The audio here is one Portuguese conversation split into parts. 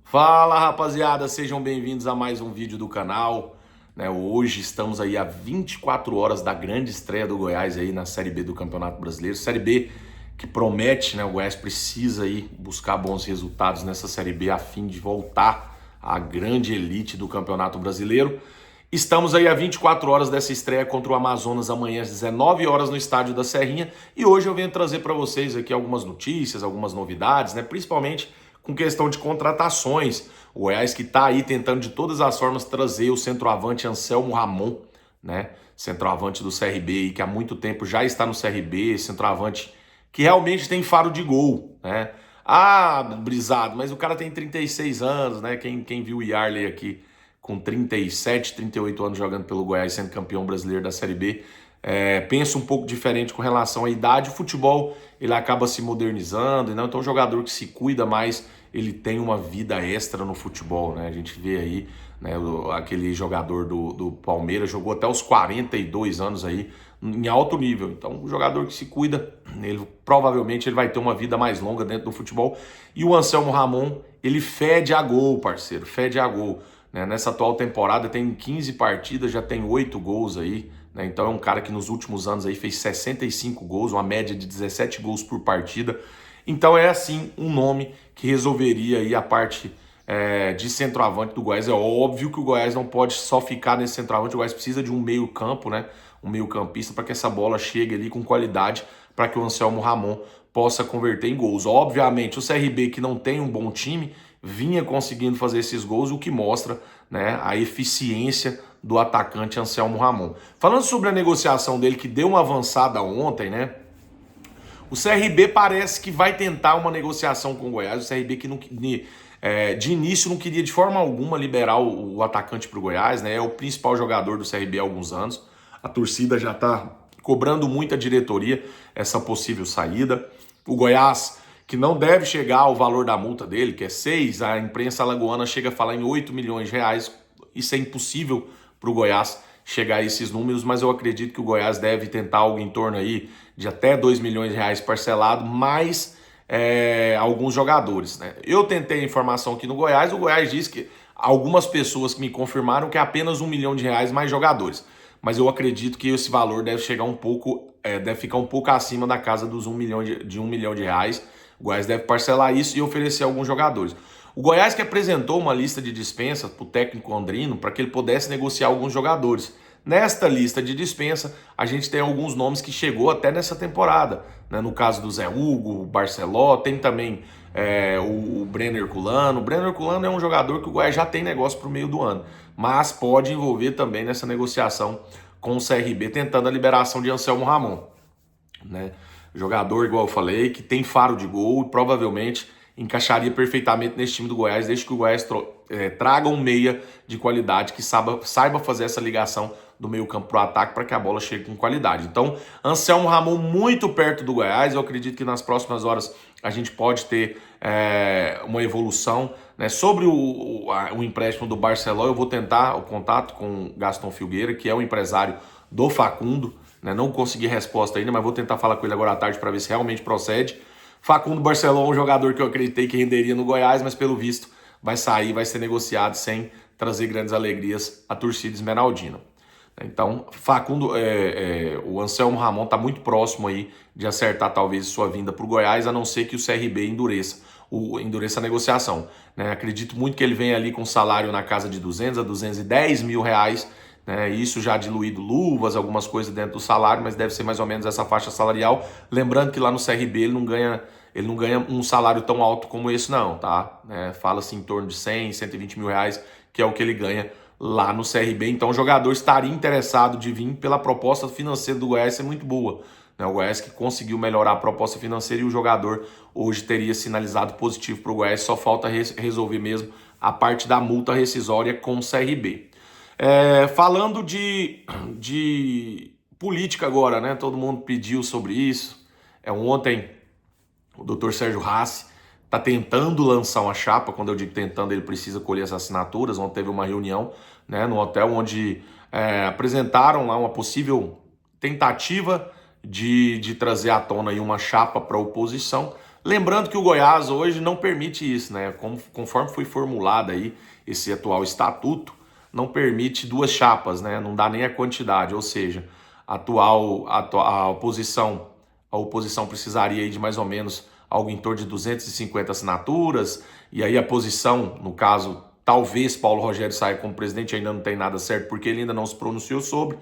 Fala, rapaziada, sejam bem-vindos a mais um vídeo do canal. Hoje estamos aí a 24 horas da grande estreia do Goiás aí na Série B do Campeonato Brasileiro. Série B que promete, o Goiás precisa aí buscar bons resultados nessa Série B a fim de voltar à grande elite do Campeonato Brasileiro. Estamos aí a 24 horas dessa estreia contra o Amazonas amanhã às 19 horas no estádio da Serrinha. E hoje eu venho trazer para vocês aqui algumas notícias, algumas novidades, principalmente com questão de contratações. O Goiás que está aí tentando de todas as formas trazer o centroavante Anselmo Ramon, centroavante do CRB, que há muito tempo já está no CRB, centroavante que realmente tem faro de gol, Ah, brisado, mas o cara tem 36 anos, Quem viu o Yarley aqui com 37, 38 anos jogando pelo Goiás, sendo campeão brasileiro da Série B, pensa um pouco diferente com relação à idade. O futebol ele acaba se modernizando, então um jogador que se cuida mais, ele tem uma vida extra no futebol, A gente vê aí, aquele jogador do Palmeiras jogou até os 42 anos aí em alto nível. Então, um jogador que se cuida, provavelmente ele vai ter uma vida mais longa dentro do futebol. E o Anselmo Ramon, ele fede a gol, parceiro, fede a gol. Nessa atual temporada tem 15 partidas, já tem 8 gols aí, Então é um cara que nos últimos anos aí fez 65 gols, uma média de 17 gols por partida. Então é assim um nome que resolveria aí a parte de centroavante do Goiás. É óbvio que o Goiás não pode só ficar nesse centroavante, o Goiás precisa de um meio campo, um meio campista para que essa bola chegue ali com qualidade, para que o Anselmo Ramon possa converter em gols. Obviamente o CRB, que não tem um bom time, vinha conseguindo fazer esses gols, o que mostra a eficiência do atacante Anselmo Ramon. Falando sobre a negociação dele, que deu uma avançada ontem, o CRB parece que vai tentar uma negociação com o Goiás. O CRB que de início não queria de forma alguma liberar o atacante para o Goiás, É o principal jogador do CRB há alguns anos. A torcida já está cobrando muito a diretoria essa possível saída. O Goiás, que não deve chegar ao valor da multa dele, que é 6, a imprensa alagoana chega a falar em 8 milhões de reais. Isso é impossível para o Goiás chegar a esses números, mas eu acredito que o Goiás deve tentar algo em torno aí de até 2 milhões de reais parcelado, mais alguns jogadores. Eu tentei a informação aqui no Goiás, o Goiás disse que algumas pessoas que me confirmaram que é apenas 1 milhão de reais mais jogadores, mas eu acredito que esse valor deve chegar um pouco, deve ficar um pouco acima da casa dos 1 milhão de reais. O Goiás deve parcelar isso e oferecer alguns jogadores. O Goiás que apresentou uma lista de dispensa para o técnico Andrino para que ele pudesse negociar alguns jogadores. Nesta lista de dispensa, a gente tem alguns nomes que chegou até nessa temporada. No caso do Zé Hugo, o Barceló, tem também o Brenner Herculano. O Brenner Herculano é um jogador que o Goiás já tem negócio para o meio do ano, mas pode envolver também nessa negociação com o CRB, tentando a liberação de Anselmo Ramon. Jogador, igual eu falei, que tem faro de gol e provavelmente encaixaria perfeitamente nesse time do Goiás, desde que o Goiás traga um meia de qualidade que saiba fazer essa ligação do meio campo para o ataque para que a bola chegue com qualidade. Então, Anselmo Ramon muito perto do Goiás. Eu acredito que nas próximas horas a gente pode ter uma evolução. Sobre o empréstimo do Barceló, eu vou tentar o contato com o Gaston Filgueira, que é o empresário do Facundo. Não consegui resposta ainda, mas vou tentar falar com ele agora à tarde para ver se realmente procede. Facundo Barceló é um jogador que eu acreditei que renderia no Goiás, mas pelo visto vai sair, vai ser negociado sem trazer grandes alegrias à torcida esmeraldina. Então, Facundo, o Anselmo Ramon está muito próximo aí de acertar talvez sua vinda para o Goiás, a não ser que o CRB endureça a negociação. Acredito muito que ele venha ali com salário na casa de 200 a 210 mil reais, isso já diluído luvas, algumas coisas dentro do salário, mas deve ser mais ou menos essa faixa salarial. Lembrando que lá no CRB ele não ganha um salário tão alto como esse não, tá? Fala-se em torno de 100, 120 mil reais, que é o que ele ganha lá no CRB. Então o jogador estaria interessado de vir pela proposta financeira do Goiás ser muito boa. O Goiás que conseguiu melhorar a proposta financeira e o jogador hoje teria sinalizado positivo para o Goiás. Só falta resolver mesmo a parte da multa rescisória com o CRB. Falando de política agora, todo mundo pediu sobre isso. Ontem o Dr. Sérgio Hassi está tentando lançar uma chapa. Quando eu digo tentando, ele precisa colher as assinaturas. Ontem teve uma reunião no hotel onde apresentaram lá uma possível tentativa de trazer à tona aí uma chapa para a oposição. Lembrando que o Goiás hoje não permite isso, né? Conforme foi formulado aí esse atual estatuto, não permite duas chapas, né? Não dá nem a quantidade, ou seja, a oposição precisaria aí de mais ou menos algo em torno de 250 assinaturas, e aí a posição, no caso, talvez Paulo Rogério saia como presidente, ainda não tem nada certo, porque ele ainda não se pronunciou sobre,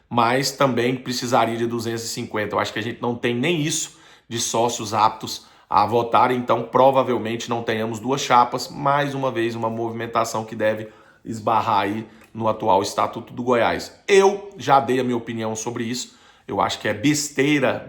mas também precisaria de 250. Eu acho que a gente não tem nem isso de sócios aptos a votar, então provavelmente não tenhamos duas chapas, mais uma vez uma movimentação que deve esbarrar aí no atual Estatuto do Goiás. Eu já dei a minha opinião sobre isso, eu acho que é besteira,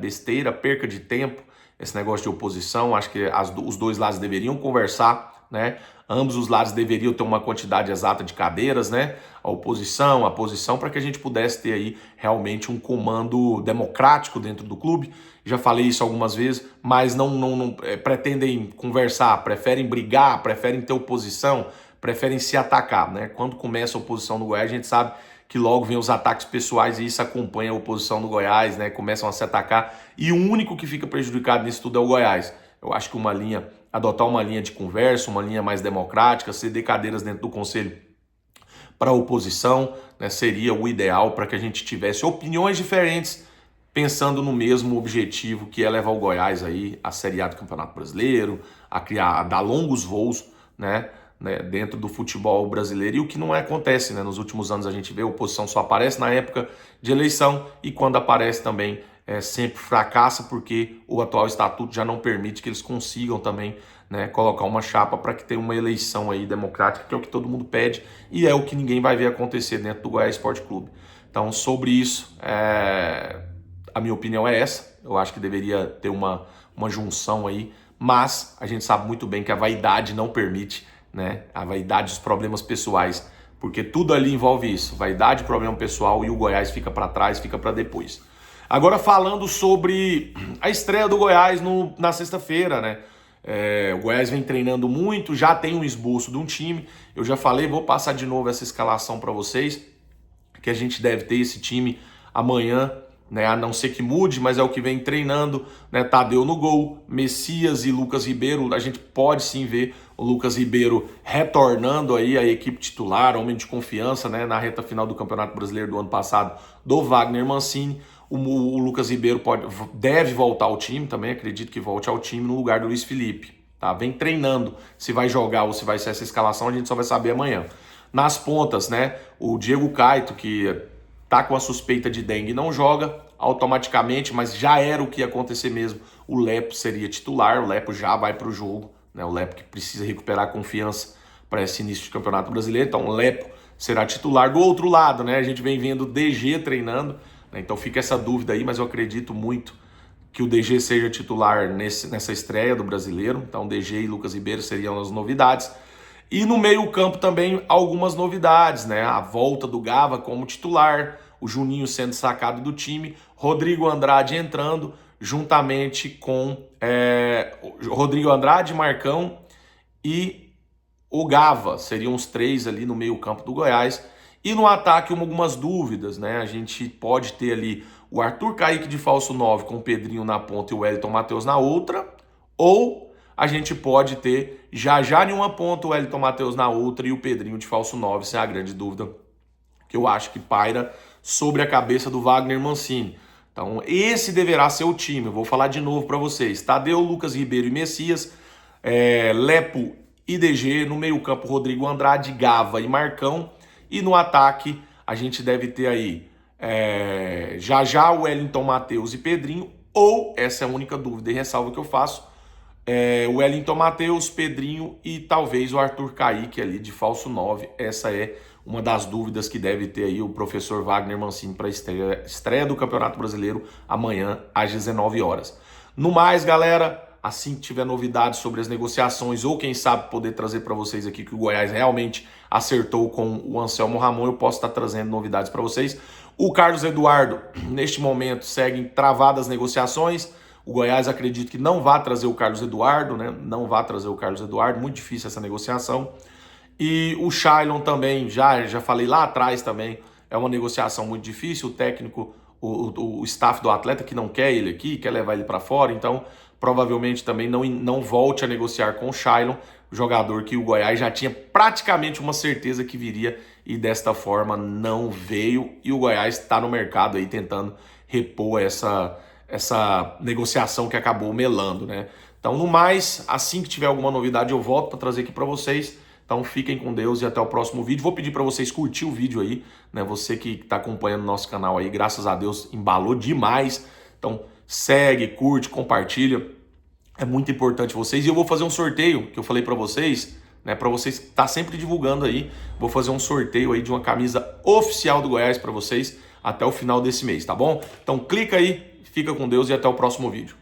perca de tempo, esse negócio de oposição. Acho que os dois lados deveriam conversar, né? Ambos os lados deveriam ter uma quantidade exata de cadeiras, né? A oposição, a posição, para que a gente pudesse ter aí realmente um comando democrático dentro do clube. Já falei isso algumas vezes, mas não pretendem conversar, preferem brigar, preferem ter oposição, preferem se atacar, né? Quando começa a oposição no Goiás, a gente sabe que logo vem os ataques pessoais e isso acompanha a oposição do Goiás, né? Começam a se atacar e o único que fica prejudicado nisso tudo é o Goiás. Eu acho que adotar uma linha de conversa, uma linha mais democrática, ceder cadeiras dentro do conselho para a oposição, né, seria o ideal para que a gente tivesse opiniões diferentes, pensando no mesmo objetivo, que é levar o Goiás aí à Série A do Campeonato Brasileiro, a dar longos voos, né, dentro do futebol brasileiro, e o que não acontece, né? Nos últimos anos a gente vê a oposição só aparece na época de eleição, e quando aparece também sempre fracassa, porque o atual estatuto já não permite que eles consigam também, né, colocar uma chapa para que tenha uma eleição aí democrática, que é o que todo mundo pede, e é o que ninguém vai ver acontecer dentro do Goiás Esporte Clube. Então, sobre isso, a minha opinião é essa. Eu acho que deveria ter uma junção aí, mas a gente sabe muito bem que a vaidade não permite, né? A vaidade, os problemas pessoais, porque tudo ali envolve isso, vaidade, problema pessoal, e o Goiás fica para trás, fica para depois. Agora falando sobre a estreia do Goiás na sexta-feira, né? O Goiás vem treinando muito, já tem um esboço de um time, eu já falei, vou passar de novo essa escalação para vocês, que a gente deve ter esse time amanhã, né, a não ser que mude, mas é o que vem treinando, né? Tadeu no gol, Messias e Lucas Ribeiro. A gente pode sim ver o Lucas Ribeiro retornando aí à equipe titular, homem de confiança, né, na reta final do Campeonato Brasileiro do ano passado do Wagner Mancini. O Lucas Ribeiro deve voltar ao time também, acredito que volte ao time no lugar do Luiz Felipe, tá? Vem treinando, se vai jogar ou se vai ser essa escalação a gente só vai saber amanhã. Nas pontas, né, o Diego Caito, que tá com a suspeita de dengue, não joga automaticamente, mas já era o que ia acontecer mesmo. O Lepo seria titular, o Lepo já vai para o jogo, né? O Lepo que precisa recuperar a confiança para esse início de Campeonato Brasileiro, então o Lepo será titular. Do outro lado, né, a gente vem vendo o DG treinando, né? Então fica essa dúvida aí, mas eu acredito muito que o DG seja titular nessa estreia do Brasileiro. Então DG e Lucas Ribeiro seriam as novidades. E no meio-campo também algumas novidades, né? A volta do Gava como titular, o Juninho sendo sacado do time, Rodrigo Andrade entrando, juntamente com Rodrigo Andrade, Marcão e o Gava. Seriam os três ali no meio-campo do Goiás. E no ataque, algumas dúvidas, né? A gente pode ter ali o Arthur Kaique de falso 9 com o Pedrinho na ponta e o Wellington Matheus na outra, ou a gente pode ter já em uma ponta o Wellington Matheus na outra e o Pedrinho de falso 9, essa é a grande dúvida que eu acho que paira sobre a cabeça do Wagner Mancini. Então esse deverá ser o time, eu vou falar de novo para vocês: Tadeu, Lucas Ribeiro e Messias, Lepo e DG, no meio campo Rodrigo Andrade, Gava e Marcão, e no ataque a gente deve ter aí já o Wellington Matheus e Pedrinho, ou, essa é a única dúvida e ressalva que eu faço, o Wellington Matheus, Pedrinho e talvez o Arthur Kaique ali de falso 9. Essa é uma das dúvidas que deve ter aí o professor Wagner Mancini para a estreia do Campeonato Brasileiro amanhã às 19 horas. No mais, galera, assim que tiver novidades sobre as negociações, ou quem sabe poder trazer para vocês aqui que o Goiás realmente acertou com o Anselmo Ramon, eu posso estar trazendo novidades para vocês. O Carlos Eduardo, neste momento, seguem travadas as negociações. O Goiás acredita que não vai trazer o Carlos Eduardo, né? Não vai trazer o Carlos Eduardo, muito difícil essa negociação. E o Shailon também, já falei lá atrás também, é uma negociação muito difícil. O técnico, o staff do atleta que não quer ele aqui, quer levar ele para fora, então provavelmente também não volte a negociar com o Shailon, jogador que o Goiás já tinha praticamente uma certeza que viria e desta forma não veio, e o Goiás está no mercado aí tentando repor essa negociação que acabou melando, né? Então, no mais, assim que tiver alguma novidade eu volto para trazer aqui para vocês. Então fiquem com Deus e até o próximo vídeo. Vou pedir para vocês curtir o vídeo aí, né? Você que está acompanhando o nosso canal aí, graças a Deus, embalou demais. Então segue, curte, compartilha. É muito importante vocês. E eu vou fazer um sorteio que eu falei para vocês, né? Para vocês estar sempre divulgando aí. Vou fazer um sorteio aí de uma camisa oficial do Goiás para vocês até o final desse mês, tá bom? Então clica aí, fica com Deus e até o próximo vídeo.